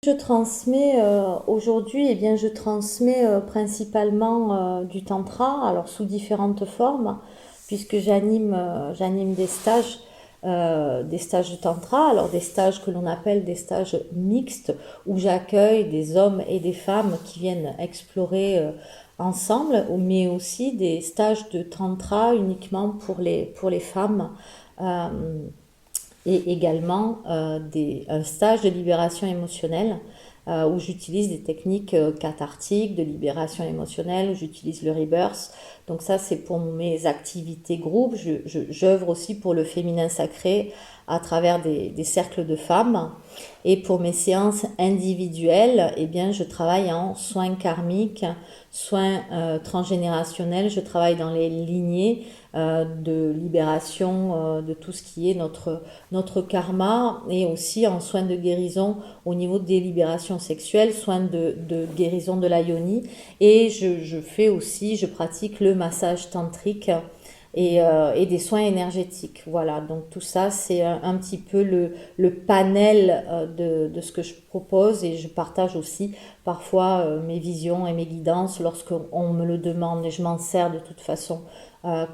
Je transmets aujourd'hui, eh bien, je transmets principalement du tantra, alors sous différentes formes, puisque j'anime des stages de tantra, alors des stages que l'on appelle des stages mixtes, où j'accueille des hommes et des femmes qui viennent explorer ensemble, mais aussi des stages de tantra uniquement pour les femmes. Euh, et également un stage de libération émotionnelle où j'utilise des techniques cathartiques de libération émotionnelle, où j'utilise le rebirth. Donc ça, c'est pour mes activités groupe. J'œuvre aussi pour le féminin sacré à travers des cercles de femmes. Et pour mes séances individuelles, eh bien, je travaille en soins karmiques, soins transgénérationnels. Je travaille dans les lignées de libération de tout ce qui est notre karma, et aussi en soins de guérison au niveau des libérations sexuelles, soins de guérison de la yoni. Et je pratique le massage tantrique et des soins énergétiques. Voilà, donc tout ça, c'est un petit peu le panel de ce que je propose, et je partage aussi parfois mes visions et mes guidances lorsqu'on me le demande, et je m'en sers de toute façon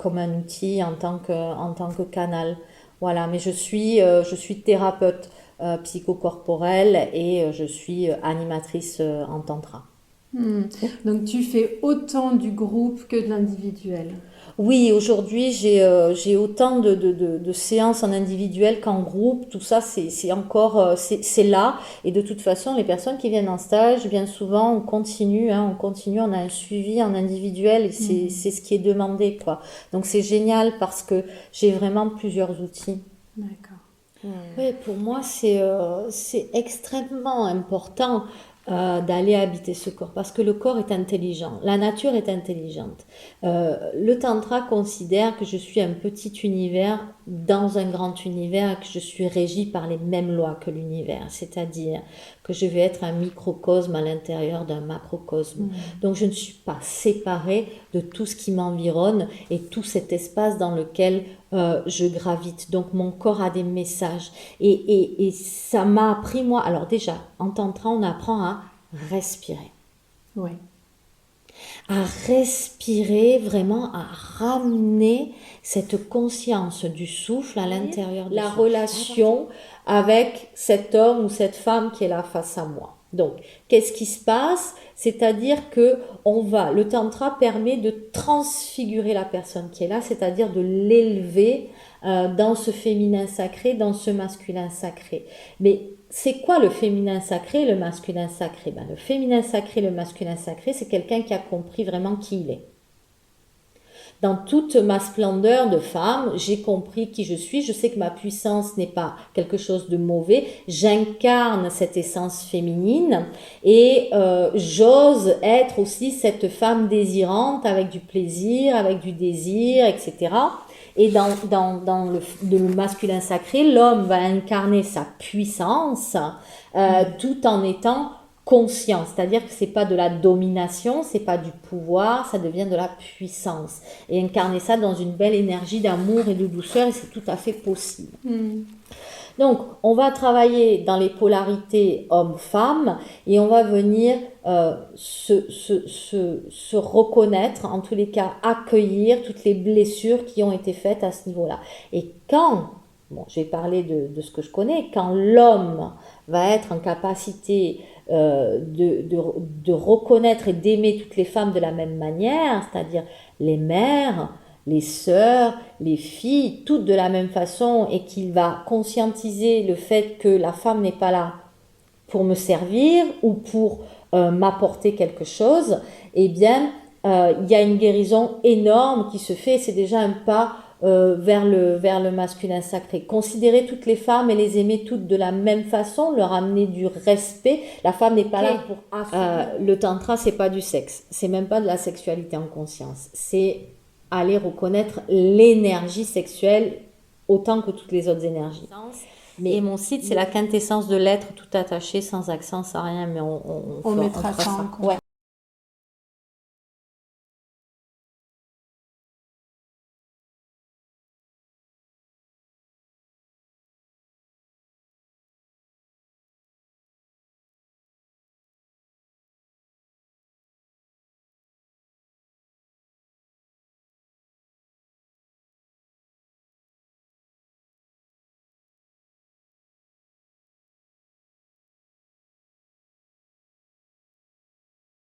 comme un outil en tant que canal. Voilà, mais je suis thérapeute psychocorporelle et je suis animatrice en tantra. Hmm. Donc tu fais autant du groupe que de l'individuel. Oui, aujourd'hui, j'ai autant de séances en individuel qu'en groupe. Tout ça, c'est encore, c'est là. Et de toute façon, les personnes qui viennent en stage, bien souvent, on continue, on a un suivi en individuel, et Hmm. c'est ce qui est demandé, quoi. Donc c'est génial parce que j'ai vraiment plusieurs outils. D'accord. Oui, pour moi, c'est extrêmement important d'aller habiter ce corps, parce que le corps est intelligent, la nature est intelligente. Le tantra considère que je suis un petit univers dans un grand univers, et que je suis régie par les mêmes lois que l'univers, c'est-à-dire que je vais être un microcosme à l'intérieur d'un macrocosme. Hmm. Donc je ne suis pas séparée de tout ce qui m'environne et tout cet espace dans lequel je gravite. Donc mon corps a des messages. Et ça m'a appris, moi, alors déjà, en tantra, on apprend à respirer. Oui. À respirer, vraiment à ramener cette conscience du souffle à l'intérieur de la relation avec cet homme ou cette femme qui est là face à moi. Donc, qu'est-ce qui se passe? C'est-à-dire que le tantra permet de transfigurer la personne qui est là, c'est-à-dire de l'élever dans ce féminin sacré, dans ce masculin sacré. Mais c'est quoi le féminin sacré et le masculin sacré? Le féminin sacré, le masculin sacré, c'est quelqu'un qui a compris vraiment qui il est. Dans toute ma splendeur de femme, j'ai compris qui je suis. Je sais que ma puissance n'est pas quelque chose de mauvais. J'incarne cette essence féminine, et j'ose être aussi cette femme désirante, avec du plaisir, avec du désir, etc. Et dans le masculin sacré, l'homme va incarner sa puissance tout en étant conscient, c'est-à-dire que c'est pas de la domination, c'est pas du pouvoir, ça devient de la puissance. Et incarner ça dans une belle énergie d'amour et de douceur, et c'est tout à fait possible. Hmm. Donc, on va travailler dans les polarités homme-femme, et on va venir se reconnaître, en tous les cas accueillir toutes les blessures qui ont été faites à ce niveau-là. Et je vais parler de ce que je connais, quand l'homme va être en capacité de reconnaître et d'aimer toutes les femmes de la même manière, c'est-à-dire les mères, les sœurs, les filles, toutes de la même façon, et qu'il va conscientiser le fait que la femme n'est pas là pour me servir ou pour m'apporter quelque chose, eh bien, il y a une guérison énorme qui se fait. C'est déjà un pas vers le masculin sacré. Considérer toutes les femmes et les aimer toutes de la même façon, leur amener du respect. La femme n'est pas là pour le tantra, c'est pas du sexe, c'est même pas de la sexualité en conscience. C'est aller reconnaître l'énergie sexuelle autant que toutes les autres énergies. Et mon site, c'est la quintessence de l'être, tout attaché, sans accent, sans rien, mais On mettra ça en compte. Ouais.